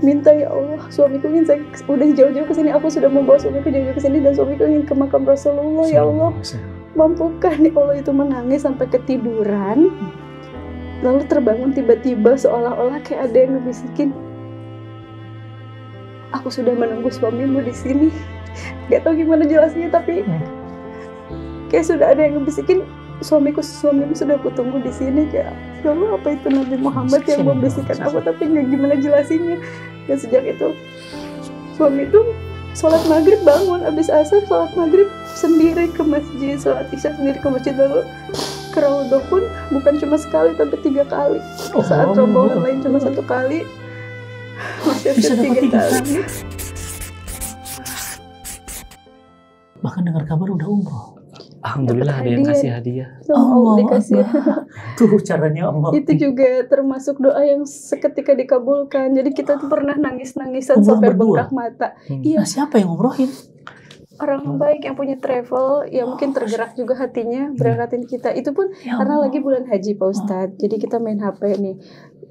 minta ya Allah, suamiku ingin saya udah jauh-jauh ke sini, aku sudah membawa suamiku jauh-jauh ke sini dan suamiku ingin ke makam Rasulullah. Ya Allah, mampukan ya Allah. Itu menangis sampai ketiduran, lalu terbangun tiba-tiba seolah-olah kayak ada yang ngebisikin, aku sudah menunggu suamimu di sini. Gak tahu gimana jelasnya, tapi kayak sudah ada yang ngebisikin, suamimu sudah aku tunggu di sini. Kayak ya Allah, apa itu Nabi Muhammad yang membisikkan aku, tapi nggak gimana jelasinnya. Dan sejak itu suami itu sholat maghrib bangun, abis asar sholat maghrib sendiri ke masjid, sholat isya sendiri ke masjid, lalu ke Raudhah pun bukan cuma sekali tapi 3 kali. Saat rombongan lain cuma 1 kali, masih bisa 3 kali. Bahkan dengar kabar udah umroh. Alhamdulillah ada yang kasih hadiah. Allah dikasih. Tuh caranya Allah. Itu juga termasuk doa yang seketika dikabulkan. Jadi kita tuh pernah nangis-nangisan sampai bengkak mata. Iya. Nah, siapa yang umrohin? Orang baik yang punya travel, ya mungkin tergerak juga hatinya berangkatin kita. Itu pun karena lagi bulan haji Pak Ustadz. Jadi kita main HP nih.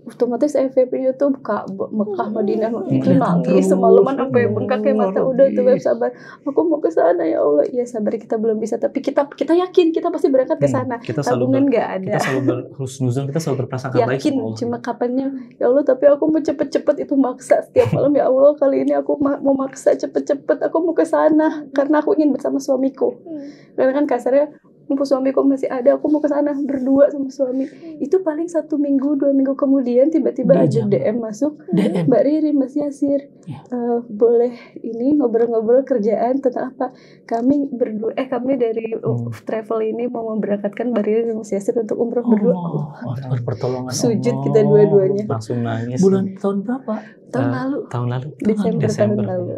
Otomatis FVP-nya tuh buka Mekah Madinah, itu nangis semalaman sampai bengkak kayak mata. Udah tuh Beb, sabar, aku mau ke sana ya Allah. Iya sabar, kita belum bisa, tapi kita yakin kita pasti berangkat ke sana. Tabungan nggak ada. Kita selalu berhusnuzon, kita selalu berprasangka baik. Yakin, cuma kapannya ya Allah, tapi aku mau cepet-cepet. Itu maksa setiap malam, ya Allah kali ini aku mau maksa cepet-cepet, aku mau ke sana karena aku ingin bersama suamiku. Karena kan kasarnya, mumpung suamiku masih ada, aku mau ke sana berdua sama suami. Itu paling 1 minggu 2 minggu kemudian tiba-tiba aja DM masuk, Mbak Riri, Mas Yasir, boleh ini ngobrol-ngobrol kerjaan tentang apa? Kami berdua, kami dari travel ini mau memberangkatkan Mbak Riri dan Mas Yasir untuk umroh berdua. Pertolongan sujud kita dua-duanya. Langsung nangis. Bulan tahun berapa? Tahun lalu. Desember tahun lalu.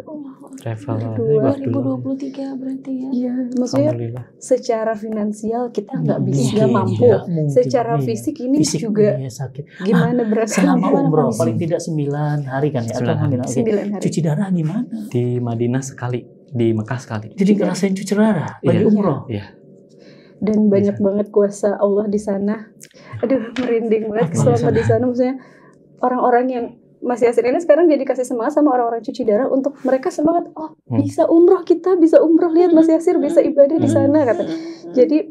Travel 2023 berarti ya. Iya, maksudnya secara finansial kita nggak bisa mampu. Secara fisik ini juga sakit. Gimana berasa? Selama umroh paling tidak 9 hari kan ya? 9 hari. Cuci darah gimana? Di Madinah sekali, di Mekah sekali. Jadi ngerasain cuci darah lagi umroh. Iya. Dan banyak banget kuasa Allah di sana. Aduh, merinding banget selama di sana. Maksudnya orang-orang yang Mas Yasir ini sekarang jadi kasih semangat sama orang-orang cuci darah untuk mereka semangat. Oh, bisa umroh, kita bisa umroh, lihat Mas Yasir bisa ibadah di sana kata. Jadi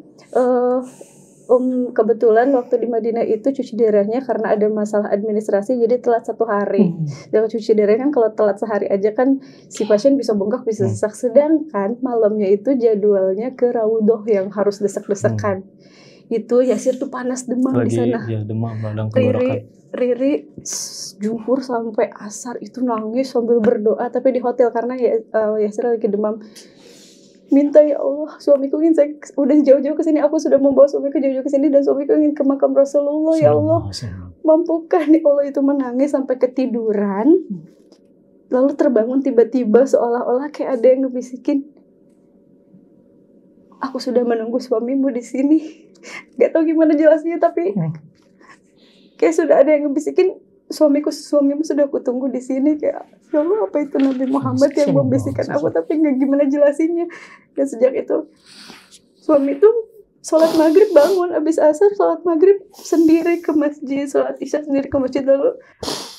kebetulan waktu di Madinah itu cuci darahnya karena ada masalah administrasi jadi telat 1 hari. Dan cuci darah kan kalau telat sehari aja kan si pasien bisa bengkak, bisa sesak. Sedangkan malamnya itu jadwalnya ke Raudhah yang harus desak-desakan. Itu Yasir tuh panas demam di sana. Iya, demam, radang tenggorokan. Riri zuhur sampai asar itu nangis sambil berdoa, tapi di hotel karena Yasir lagi demam. Minta ya Allah, suamiku ingin saya udah jauh-jauh ke sini, aku sudah membawa suamiku jauh-jauh ke sini dan suamiku ingin ke makam Rasulullah. Ya Allah, mampukan ya Allah. Itu menangis sampai ketiduran, lalu terbangun tiba-tiba seolah-olah kayak ada yang ngebisikin, aku sudah menunggu suamimu di sini. Gak tahu gimana jelasnya, tapi kayak sudah ada yang ngebisikin, suamimu sudah aku tunggu di sini. Kayak ya Allah, apa itu Nabi Muhammad yang membisikkan aku, tapi nggak gimana jelasinnya. Dan sejak itu suami itu sholat maghrib bangun, abis asar sholat maghrib sendiri ke masjid, sholat isya sendiri ke masjid, lalu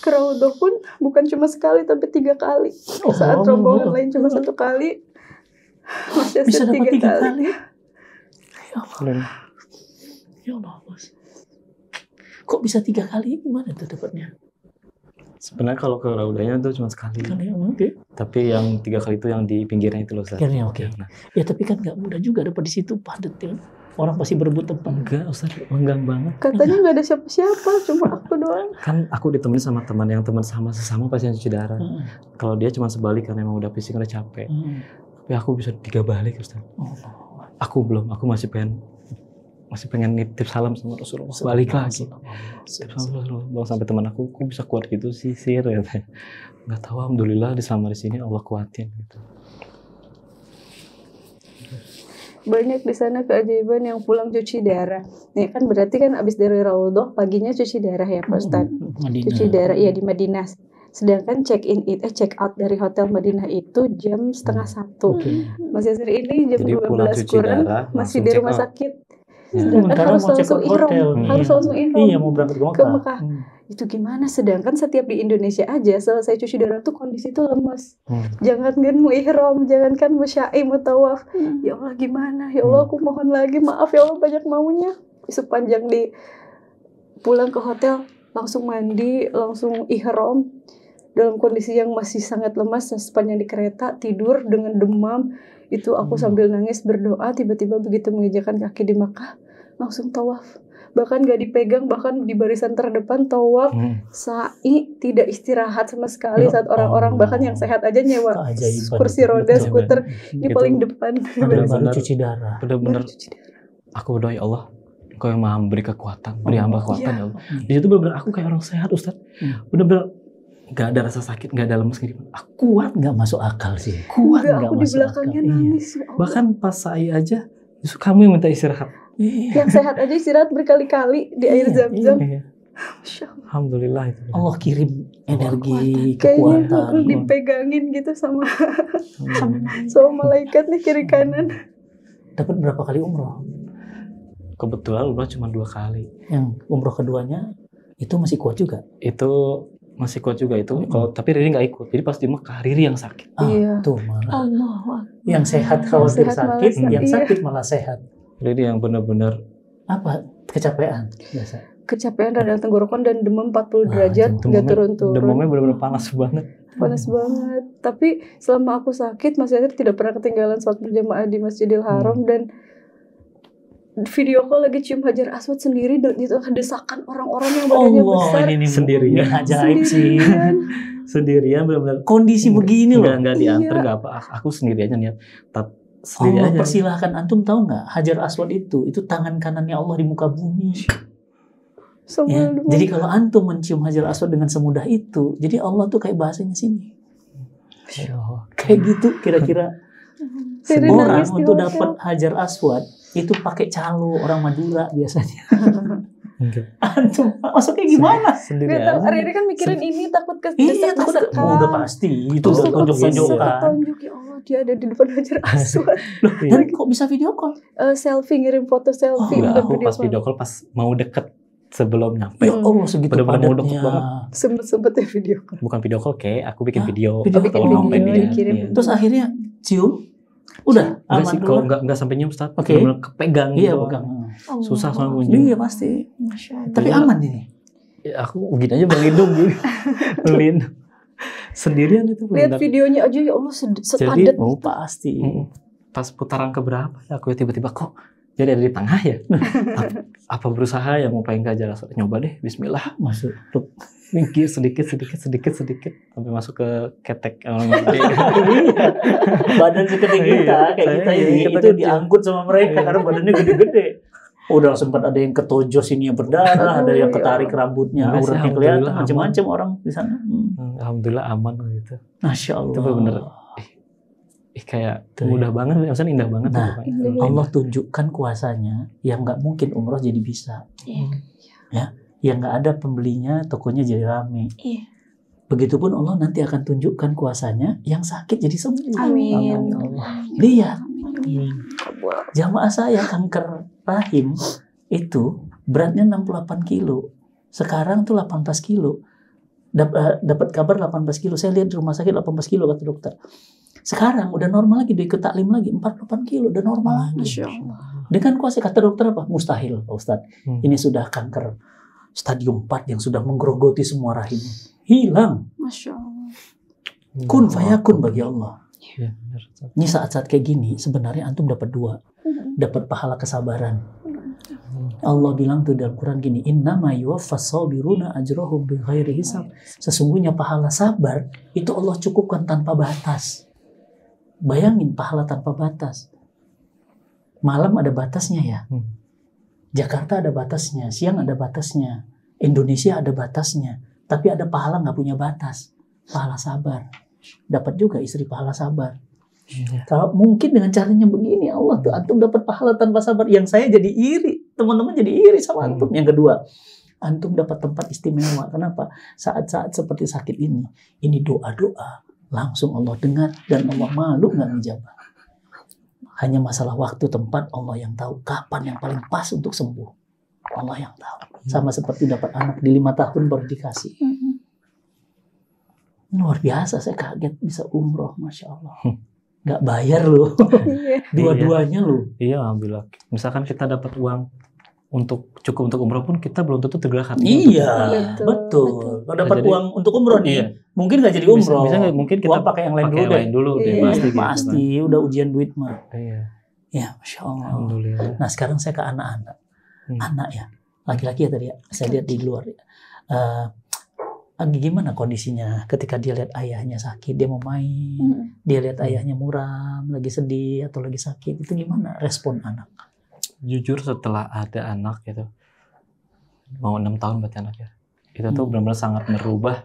ke Raudhah pun bukan cuma sekali tapi 3 kali. Saat rombongan lain cuma 1 kali, masih bisa dapat 3 kali. Ya Allah, Mas. Kok bisa 3 kali? Gimana tuh dapatnya? Sebenarnya kalau ke Raudhahnya itu cuma sekali. Tapi yang 3 kali itu yang di pinggirnya itu loh, Ustaz. Oke. Ya tapi kan nggak mudah juga dapat di situ, padat ya. Orang pasti berebut tempat. Enggak, Ustaz, lenggang banget. Katanya nggak ada siapa-siapa, cuma aku doang. Kan aku ditemenin sama teman yang sesama pasien cuci darah. Kalau dia cuma sebalik karena emang udah fisik, udah capek. Tapi aku bisa 3 balik, Ustaz. Aku masih pengen nitip salam sama Rasulullah. Balik lagi. Bang sampai teman aku, kok bisa kuat gitu sih, Sir? Nggak tahu, alhamdulillah selama di sini Allah kuatin gitu. Banyak di sana keajaiban yang pulang cuci darah. Nih kan berarti kan abis dari Raudhah paginya cuci darah ya Pak Ustadz. Cuci darah iya di Madinah. Sedangkan check out dari hotel Madinah itu jam 12:30. Mas Yasir ini jam 12 kurang masih di rumah sakit. Sedangkan Sementara harus mau check langsung out ihram, hotel. harus langsung ihram. Iya, mau berangkat ke Mekah. Itu gimana? Sedangkan setiap di Indonesia aja selesai cuci darah tuh kondisi tuh lemas. Jangankan mau ihram, jangankan mau syai, mau tawaf. Ya Allah gimana? Ya Allah aku mohon lagi, maaf ya Allah banyak maunya. Sepanjang di pulang ke hotel langsung mandi, langsung ihram dalam kondisi yang masih sangat lemas. Sepanjang di kereta tidur dengan demam. Itu aku sambil nangis berdoa, tiba-tiba begitu menginjakan kaki di Makkah langsung tawaf. Bahkan gak dipegang, bahkan di barisan terdepan tawaf, sa'i, tidak istirahat sama sekali saat orang-orang bahkan yang sehat aja nyewa kursi roda, skuter di paling depan. Benar-benar cuci darah. Benar-benar aku berdoa, ya Allah, Engkau yang maha memberi kekuatan, beri hamba kekuatan ya Allah. Di situ benar-benar aku kayak orang sehat, Ustaz. Benar-benar gak ada rasa sakit, gak ada lemes gitu. Aku kuat. Gak masuk akal sih. Kuat gak aku di belakangnya akal. Nangis. Iya. Bahkan pas saya aja, justru kamu yang minta istirahat. Yang sehat aja istirahat berkali-kali di air Zam-Zam. Alhamdulillah itu. Allah kirim energi, kekuatan. kekuatan. Dipegangin gitu sama malaikat nih kiri kanan. Dapat berapa kali umroh? Kebetulan umroh cuma 2 kali. Yang umroh keduanya itu masih kuat juga? Itu masih kuat juga itu. Kalau tapi Riri nggak ikut. Jadi pas di Mekah Riri yang sakit. Tuh malah. Allah. Yang sehat khawatir sakit, yang sakit malah sehat. Riri yang benar-benar apa? Kecapean biasa. Kecapean, radang tenggorokan dan demam 40 derajat, nggak turun-turun. Demamnya benar-benar panas banget. Panas banget. Tapi selama aku sakit, Mas Yasir tidak pernah ketinggalan sholat berjamaah di Masjidil Haram dan video call lagi cium Hajar Aswad sendiri di tengah desakan orang-orang yang badannya besar. Ini sendirian. Ajaib sih. Sendirian benar-benar kondisi begini loh. Enggak diantar enggak apa. Aku sendiri aja niat. Sendiri Allah aja. Persilahkan, antum tahu nggak Hajar Aswad itu tangan kanannya Allah di muka bumi. Ya, jadi kalau antum mencium Hajar Aswad dengan semudah itu, jadi Allah tuh kayak bahasanya sini. Kayak gitu kira-kira. Orang untuk dapat Hajar Aswad itu pakai calo orang Madura biasanya. Antum masuknya gimana? Sendiri aja. Riri kan mikirin ini takut kedesak-desakan. Udah pasti itu tunjuk-tunjukkan. Ya Allah, dia ada di depan Hajar Aswad. Dan kok bisa video call? Selfie, ngirim foto selfie. Aku pas video call pas mau deket sebelum nyampe. Ya Allah, segitu padatnya. Sempet-sempetnya video call. Bukan video call, kayak aku bikin video. Dikirim. Terus akhirnya cium. Udah aman sih, kalau enggak sampai nyium Ustaz. Oke. Kepegang iya, gitu. pegang. Susah soalnya nyium. Iya pasti. Tapi aman ini. Ya, aku begini aja berlindung gitu. Berlindung. Sendirian itu. Lihat videonya aja ya Allah sepadet. Jadi pasti. Pas putaran keberapa ya aku tiba-tiba kok jadi ada di tengah ya. Apa berusaha ya mau pengen ke Hajar Aswad, nyoba deh bismillah masuk tuh minggir sedikit sampai masuk ke ketek orang gede. Badan seketik kita kayak kita ini itu diangkut sama mereka karena badannya gede-gede. Udah sempat ada yang ketojos ini yang berdarah, ada yang ketarik rambutnya, auratnya kelihatan, macam-macam orang di sana. Alhamdulillah aman gitu. Masya Allah. Itu benar. Kayak mudah banget, maksudnya indah banget. Nah, Allah tunjukkan kuasanya yang nggak mungkin umroh jadi bisa. Ya, yang nggak ada pembelinya, tokonya jadi rame. Begitupun Allah nanti akan tunjukkan kuasanya yang sakit jadi sembuh. Amin. Lihat, jamaah saya kanker rahim itu beratnya 68 kilo. Sekarang tuh 18 kilo. Dapat kabar 18 kilo. Saya lihat di rumah sakit 18 kilo kata dokter. Sekarang udah normal lagi, dia ikut taklim lagi 48 kilo, udah normal lagi. Masya Allah. Dengan kuasa kata dokter apa? Mustahil Pak Ustadz. Ini sudah kanker stadium 4 yang sudah menggerogoti semua rahim. Hilang. Masya Allah. Kun fayakun bagi Allah. Ini saat-saat kayak gini sebenarnya antum dapat 2. Dapat pahala kesabaran. Allah bilang tuh dalam Quran gini, innama yuwaffas sabiruna ajrahum bighairi hisab. Sesungguhnya pahala sabar itu Allah cukupkan tanpa batas. Bayangin pahala tanpa batas. Malam ada batasnya ya. Jakarta ada batasnya, siang ada batasnya, Indonesia ada batasnya. Tapi ada pahala nggak punya batas. Pahala sabar. Dapat juga istri pahala sabar. Kalau mungkin dengan caranya begini, Allah tuh antum dapat pahala tanpa sabar. Yang saya jadi iri, teman-teman jadi iri sama antum. Yang kedua, antum dapat tempat istimewa. Kenapa? Saat-saat seperti sakit ini doa-doa langsung Allah dengar dan Allah malu nggak ngijabah. Hanya masalah waktu, tempat, Allah yang tahu. Kapan yang paling pas untuk sembuh, Allah yang tahu. Sama seperti dapat anak di 5 tahun baru dikasih. Luar biasa, saya kaget bisa umroh, Masya Allah. Nggak bayar loh. Dua-duanya loh. Iya, alhamdulillah. Misalkan kita dapat uang cukup untuk umroh pun kita belum tentu tergerak hati. Iya, betul. Kalau dapat uang untuk umroh nih, mungkin nggak jadi umroh. Bisa mungkin kita pakai yang lain dulu deh. Pasti udah ujian duit mah. Iya. Ya, Masya Allah. Alhamdulillah. Nah sekarang saya ke anak-anak. Anak ya, laki-laki ya tadi ya. Saya lihat di luar. Gimana kondisinya ketika dia lihat ayahnya sakit, dia mau main, dia lihat ayahnya muram, lagi sedih atau lagi sakit, itu gimana respon anak? Jujur setelah ada anak gitu, mau 6 tahun berarti anak ya, itu tuh benar-benar sangat merubah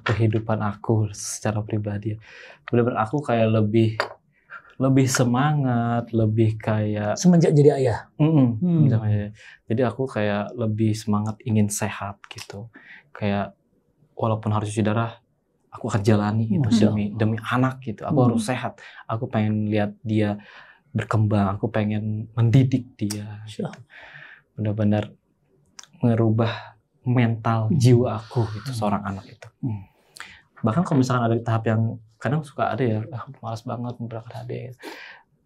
kehidupan aku secara pribadi. Benar-benar aku kayak lebih semangat, lebih kayak semenjak jadi ayah. Jadi aku kayak lebih semangat ingin sehat gitu. Kayak walaupun harus cuci darah, aku akan jalani gitu demi anak gitu. Aku harus sehat. Aku pengen lihat dia berkembang. Aku pengen mendidik dia. Benar-benar merubah mental jiwa aku gitu, seorang anak itu. Bahkan kalau misalkan ada tahap yang kadang suka ada ya, malas banget berangkat HD.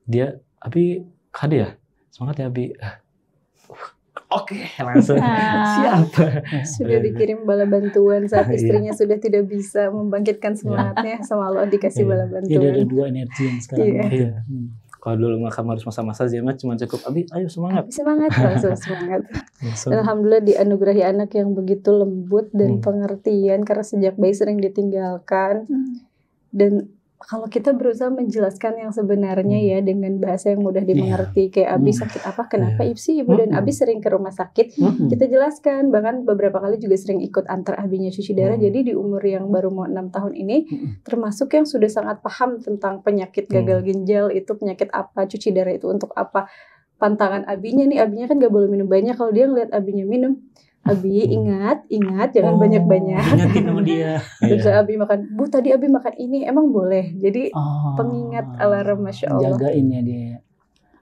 Dia, Abi, HD ya? Semangat ya, Abi. Oke, langsung siap. Sudah dikirim bala bantuan saat istrinya sudah tidak bisa membangkitkan semangatnya, sama Allah dikasih bala bantuan. Ada 2 energi yang sekarang. Kalau dulu kamu harus masa-masa Zema cuma cukup, Abi, ayo semangat. Semangat, langsung semangat. Alhamdulillah dianugerahi anak yang begitu lembut dan pengertian, karena sejak bayi sering ditinggalkan. Dan kalau kita berusaha menjelaskan yang sebenarnya ya dengan bahasa yang mudah dimengerti, kayak Abi sakit apa, kenapa sih Ibu dan Abi sering ke rumah sakit, kita jelaskan. Bahkan beberapa kali juga sering ikut antar Abinya cuci darah. Jadi di umur yang baru mau 6 tahun ini, termasuk yang sudah sangat paham tentang penyakit gagal ginjal itu penyakit apa, cuci darah itu untuk apa. Pantangan Abinya nih, Abinya kan gak boleh minum banyak. Kalau dia ngeliat Abinya minum, Abi ingat jangan banyak-banyak. Ingatin sama dia. Terus Abi makan, Bu tadi Abi makan ini, emang boleh. Jadi pengingat alarm, Masya Allah. Jagain ya dia.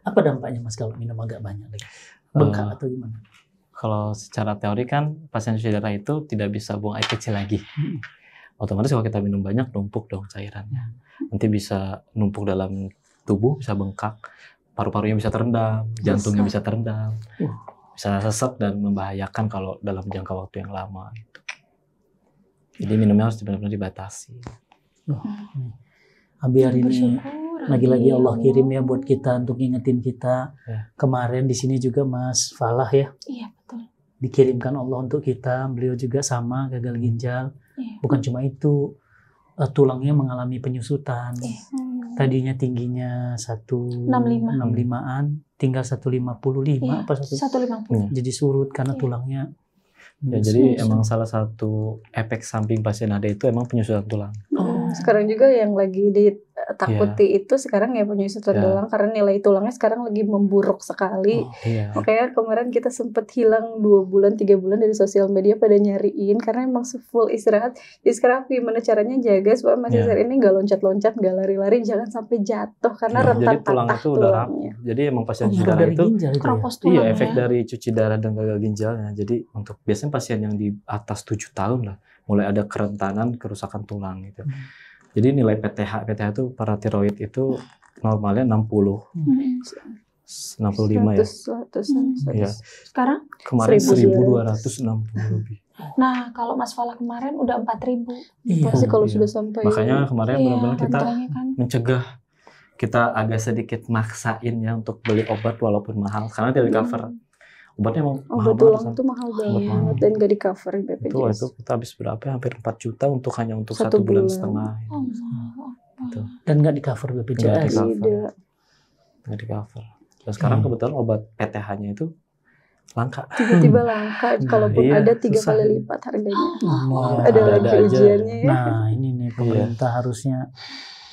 Apa dampaknya Mas kalau minum agak banyak lagi? Bengkak atau gimana? Kalau secara teori kan pasien cuci darah itu tidak bisa buang air kecil lagi. Otomatis kalau kita minum banyak numpuk dong cairannya. Nanti bisa numpuk dalam tubuh, bisa bengkak, paru-parunya bisa terendam, jantungnya bisa terendam. Bisa sesek dan membahayakan kalau dalam jangka waktu yang lama gitu. Jadi minumnya harus benar-benar dibatasi. Abi hari ini lagi-lagi Allah kirim ya buat kita untuk ngingetin kita. Kemarin di sini juga Mas Falah ya. Iya betul. Dikirimkan Allah untuk kita. Beliau juga sama gagal ginjal. Bukan cuma itu, tulangnya mengalami penyusutan. Tadinya tingginya 165-an, tinggal 155 apa 150. Jadi surut karena tulangnya. Ya, jadi emang salah satu efek samping pasien AD itu emang penyusutan tulang. Sekarang juga yang lagi ditakuti itu sekarang ya penyusutan tulang, karena nilai tulangnya sekarang lagi memburuk sekali. Makanya kemarin kita sempat hilang 2 bulan 3 bulan dari sosial media pada nyariin, karena emang full istirahat. Jadi sekarang gimana caranya jaga supaya Mas Isar ini nggak loncat-loncat, nggak lari-lari, jangan sampai jatuh karena rentan patah tulangnya. Jadi emang pasien cuci darah itu efek dari cuci darah dan gagal ginjalnya. Jadi untuk biasanya pasien yang di atas 7 tahun lah mulai ada kerentanan kerusakan tulang gitu. Jadi nilai PTH itu paratiroid itu normalnya 60. 65 ya. 100. Iya. Sekarang? Kemarin 1260 lebih. Nah, kalau Mas Falah kemarin udah 4.000. Pasti kalau sudah sampai. Makanya kemarin benar-benar kita mencegah, kita agak sedikit maksain ya untuk beli obat walaupun mahal karena tidak di cover. Obatnya emang mahal banget. Tulang itu mahal banget dan gak di cover BPJS. Itu kita habis berapa ya? Hampir 4 juta hanya untuk 1 bulan setengah. Gitu. Dan gak di cover BPJS. Nggak di cover. Dan sekarang kebetulan obat PTH-nya itu langka. Tiba-tiba langka. Kalaupun ada 3 kali lipat harganya. Ada lagi ujiannya ya. Nah ini nih pemerintah harusnya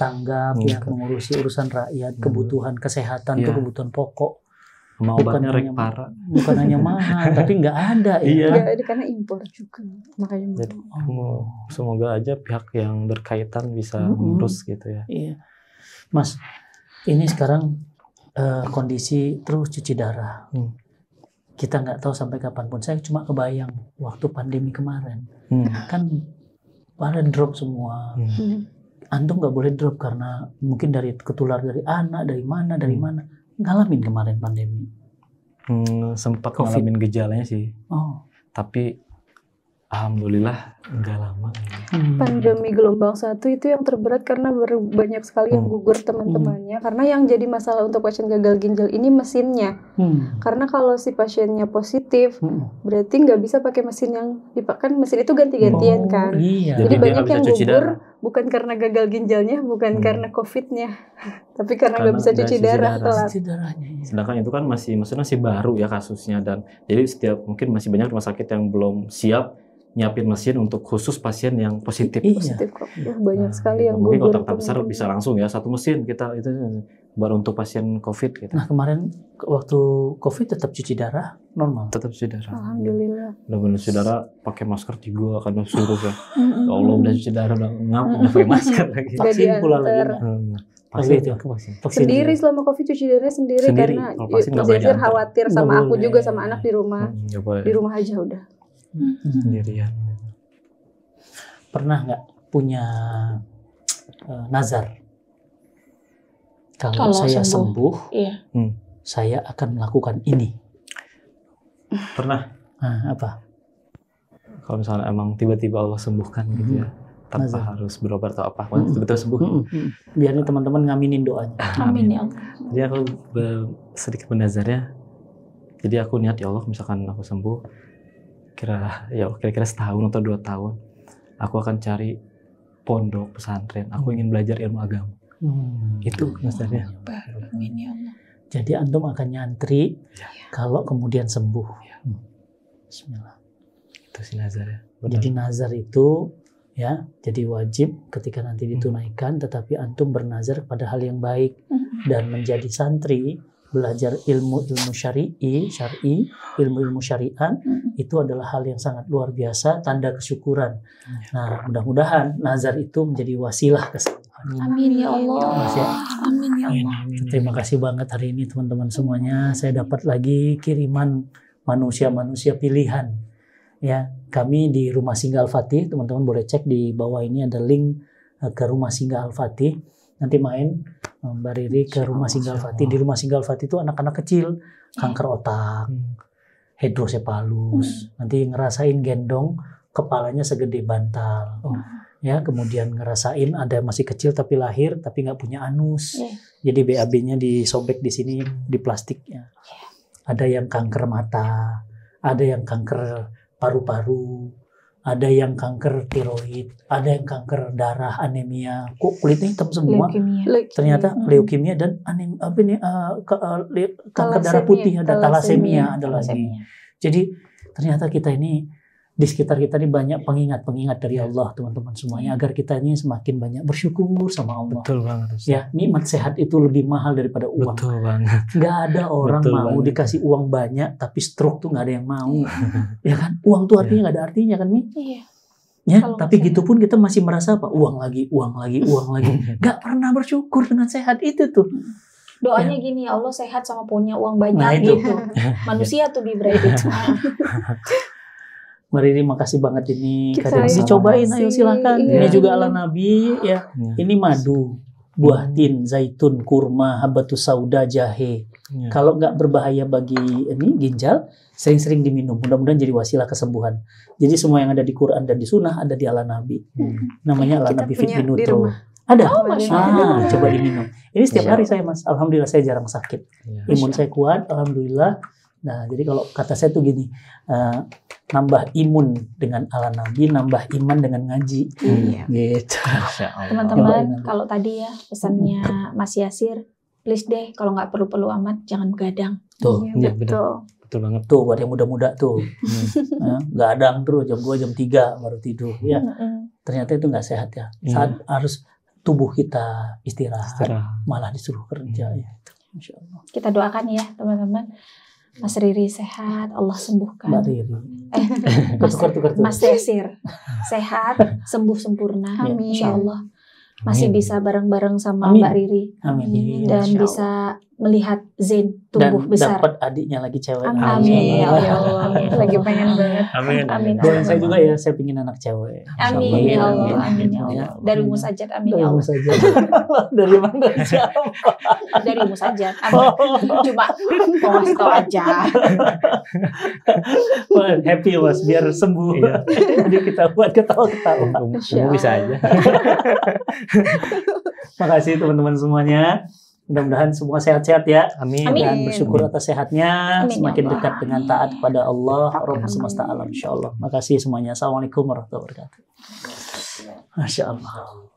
tanggap ya, mengurusi urusan rakyat, kebutuhan kesehatan itu kebutuhan pokok. Obatnya Rekpara. Bukan hanya mahal, tapi nggak ada ya. Nggak ada karena impor juga. Makanya jadi, semoga aja pihak yang berkaitan bisa ngurus gitu ya. Iya. Mas, Ini sekarang kondisi terus cuci darah. Kita nggak tahu sampai kapanpun. Saya cuma kebayang waktu pandemi kemarin, kan pada drop semua. Antum nggak boleh drop karena mungkin ketular dari anak, dari mana. Ngalamin kemarin pandemi. Sempat COVID. ngalamin gejalanya sih. Oh. Tapi alhamdulillah nggak lama. Pandemi gelombang 1 itu yang terberat karena banyak sekali yang gugur teman-temannya. Karena yang jadi masalah untuk pasien gagal ginjal ini mesinnya. Karena kalau si pasiennya positif, berarti nggak bisa pakai mesin yang dipakai. Mesin itu ganti-gantian kan. Iya. Jadi dia banyak nggak bisa yang cuci gugur darah. bukan karena gagal ginjalnya, bukan karena COVID-nya, tapi karena nggak bisa cuci darah telat. Cuci darahnya. Iya. Sedangkan itu kan maksudnya masih baru ya kasusnya, dan jadi mungkin masih banyak rumah sakit yang belum siap nyiapin mesin untuk khusus pasien yang positif. Positif kok. Banyak sekali yang mungkin gugur. kalau kota besar bisa langsung ya satu mesin kita itu baru untuk pasien COVID gitu. Nah kemarin waktu COVID tetap cuci darah normal. Tetap cuci darah. Alhamdulillah. Udah bener cuci darah pakai masker 3 karena suruh ya. Ya Allah udah cuci darah udah udah pakai masker lagi. Vaksin pula lagi. Vaksin itu. Vaksin. Sendiri selama COVID cuci darah sendiri. Karena Kalau vaksin nggak Mas boleh Yazir diantar. khawatir sama Nggak aku boleh. juga sama anak di rumah. Nggak boleh. Di rumah aja udah. Sendirian. Pernah nggak punya nazar? Kalau saya sembuh, Iya. saya akan melakukan ini. Pernah. Nah, apa? Kalau misalnya emang tiba-tiba Allah sembuhkan gitu ya, tanpa Nazar. harus berobat atau apa, tiba-tiba sembuh. Biar nih teman-teman ngaminin doanya. Amin ya Allah. Jadi aku sedikit bernazarnya. Jadi aku niat ya Allah, misalkan aku sembuh, kira-kira setahun atau 2 tahun, aku akan cari pondok pesantren. Aku ingin belajar ilmu agama. Itu nazarnya. Amin ya Allah. Jadi antum akan nyantri kalau kemudian sembuh. Bismillah. Itu sih nazarnya. Jadi nazar itu ya, jadi wajib ketika nanti ditunaikan, tetapi antum bernazar pada hal yang baik dan menjadi santri, belajar ilmu syar'i, ilmu syariat itu adalah hal yang sangat luar biasa, tanda kesyukuran. Nah, mudah-mudahan nazar itu menjadi wasilah kesembuhan. Amin ya Allah. Amin ya Allah. Terima kasih banget hari ini teman-teman semuanya. Saya dapat lagi kiriman manusia-manusia pilihan. Ya, kami di Rumah Singgah Al-Fatih, teman-teman boleh cek di bawah ini ada link ke Rumah Singgah Al-Fatih. Nanti main Mbak Riri ke Rumah Singgah Al-Fatih. Di Rumah Singgah Al-Fatih itu anak-anak kecil, kanker otak, hidrosepalus, nanti ngerasain gendong kepalanya segede bantal. Ya, kemudian ngerasain ada masih kecil tapi lahir tapi nggak punya anus. Jadi BAB-nya disobek di sini di plastiknya. Ada yang kanker mata, ada yang kanker paru-paru, ada yang kanker tiroid, ada yang kanker darah, anemia. Kok kulitnya hitam semua? Ternyata leukemia dan kanker darah putih, ada thalassemia, ada lagi. Jadi ternyata kita ini di sekitar kita ini banyak pengingat-pengingat dari Allah, teman-teman semuanya, agar kita ini semakin banyak bersyukur sama Allah. Betul banget. Ustaz. Ya, nikmat sehat itu lebih mahal daripada uang. Betul banget. Nggak ada orang Betul mau banget. dikasih uang banyak, tapi stroke tuh nggak ada yang mau. Ya kan? Uang tuh artinya nggak ada artinya kan, Mi? Iya. Ya, Kalau tapi sehat. gitu pun kita masih merasa apa? Uang lagi. Nggak pernah bersyukur dengan sehat itu tuh. Doanya gini, ya Allah sehat sama punya uang banyak Nah, itu. gitu. Manusia tuh di bracket. Mari ini makasih banget ini. Kita Kadang yang dicobain, makasih. ayo silakan. Iya. Ini juga ala Nabi ya. Ini madu, buah tin, zaitun, kurma, habatus sauda, jahe. Ya. Kalau nggak berbahaya bagi ini ginjal, sering-sering diminum. Mudah-mudahan jadi wasilah kesembuhan. Jadi semua yang ada di Quran dan di Sunnah ada di ala Nabi. Namanya ala Kita Nabi punya Fit di Nutro. rumah. Ada. Masya Allah. Coba diminum. Ini setiap hari saya, Mas. Alhamdulillah saya jarang sakit. Ya. Imun saya kuat, alhamdulillah. Nah, jadi kalau kata saya tuh gini, nambah imun dengan ala Nabi, nambah iman dengan ngaji. Iya. Gitu. Masya Allah. Teman-teman, Cobain. kalau tadi ya pesannya Mas Yasir, please deh kalau nggak perlu-perlu amat jangan begadang. Tuh, Iya, Betul. Betul banget. tuh buat yang muda-muda tuh. Gadang terus jam 2, jam 3 baru tidur. Ya, ternyata itu nggak sehat ya. Saat harus tubuh kita istirahat, malah disuruh kerja ya. Masya Allah. Kita doakan ya teman-teman. Mas Riri sehat, Allah sembuhkan. Mbak Riri. Mas, Tukar-tukar. Mas Yasir sehat, sembuh sempurna. Amin. Insya Allah. masih Amin. bisa bareng-bareng sama Amin. Mbak Riri Amin. dan Insya bisa melihat Zain Dan tumbuh besar. dapat adiknya lagi cewek. Amin ya Allah. Amin. Lagi pengen banget. Amin. Amin. Doain saya juga ya, saya pingin anak cewek. Amin ya Allah. Amin ya Amin. Allah. Dari umur sajat. Amin Dari ya umur Allah. saja. Dari mana? Dari siapa? Dari umur sajat. Amin. Cuma mau ngasih tau aja. Wah, happy Mas, biar sembuh. Iya. Jadi kita buat ketawa-ketawa. Umum bisa aja. Makasih teman-teman semuanya. Mudah-mudahan semua sehat-sehat ya. Amin. Amin. Dan bersyukur atas sehatnya. Amin, ya Semakin Allah. dekat dengan taat kepada Allah, Rabb Amin. semesta alam, insya Allah. Makasih semuanya. Assalamualaikum warahmatullahi wabarakatuh. Masya Allah.